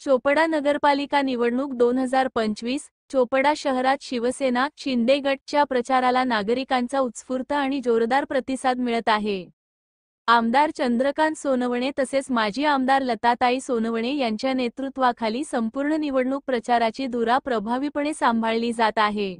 चोपडा नगरपालिका निवडणूक 2025 चोपडा शहरात शिवसेना शिंदे गटच्या प्रचाराला नागरिकांचा उत्स्फूर्त आणि जोरदार प्रतिसाद मिळत आहे। आमदार चंद्रकांत सोनवणे तसेच माजी आमदार लताताई सोनवणे यांच्या नेतृत्वाखाली संपूर्ण निवडणूक प्रचाराची धुरा प्रभावीपणे सांभाळली जात आहे।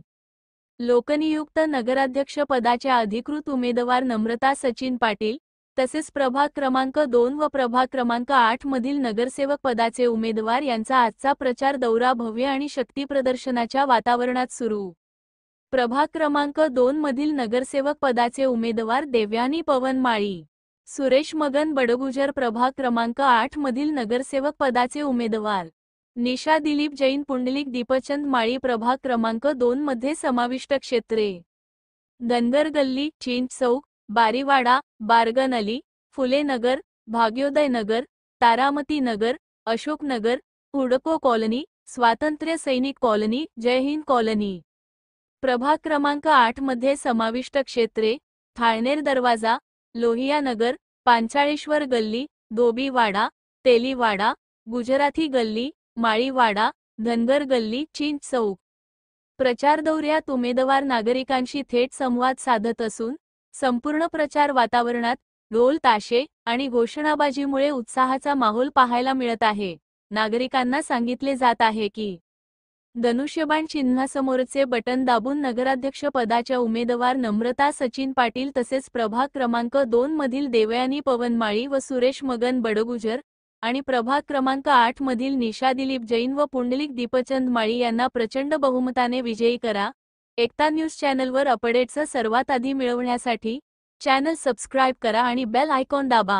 लोकनियुक्त नगराध्यक्ष पदाच्या अधिकृत उमेदवार नम्रता सचिन पाटील तसेच प्रभाग क्रमांक 2 व प्रभाग क्रमांक 8 मधील नगरसेवक पदाचे उमेदवार यांचा आजचा प्रचार दौरा भव्य आणि शक्तीप्रदर्शनाच्या वातावरणात सुरू। प्रभाग क्रमांक 2 मधील नगरसेवक पदाचे उमेदवार देवयानी पवन माळी, सुरेश मगन बडगुजर। प्रभाग क्रमांक 8 मधील नगरसेवक पदाचे उमेदवार निशा दिलीप जैन पुंडलिक दीपचंद माळी। प्रभाग क्रमांक 2 मध्ये समाविष्ट क्षेत्रे धनगर गल्ली, चिंच चौक, बारीवाडा, बारगन अली, फुले नगर, भाग्योदय नगर, तारामती नगर, अशोक नगर, हुडको कॉलनी, स्वातंत्र्य सैनिक कॉलनी, जय हिंद कॉलनी। प्रभाग क्रमांक 8 मध्ये समाविष्ट क्षेत्रे थाळनेर दरवाजा, लोहिया नगर, पांचाळेश्वर गल्ली, धोबीवाडा, तेलीवाडा, गुजराती गल्ली, माळीवाडा, धनगर गल्ली, चिंच चौक। प्रचार दौऱ्यात उमेदवार नागरिकांशी थेट संवाद साधत असून संपूर्ण प्रचार वातावरणात ढोल ताशे आणि घोषणाबाजीमुळे उत्साहाचा माहोल पाहायला मिळत आहे। नागरिकांना सांगितले जात आहे की धनुष्यबाण चिन्हासमोरचे बटन दाबून नगराध्यक्ष पदाच्या उमेदवार नम्रता सचिन पाटील तसेच प्रभाग क्रमांक 2 मधील देवयानी पवन माळी व सुरेश मगन बडगुजर आणि प्रभाग क्रमांक 8 मधील निशा दिलीप जैन व पुंडलिक दीपचंद माळी यांना प्रचंड बहुमताने विजयी करा। एकता न्यूज चॅनलवर अपडेट्स सर्वात आधी मिळवण्यासाठी चॅनल सबस्क्राइब करा आणि बेल आयकॉन दाबा।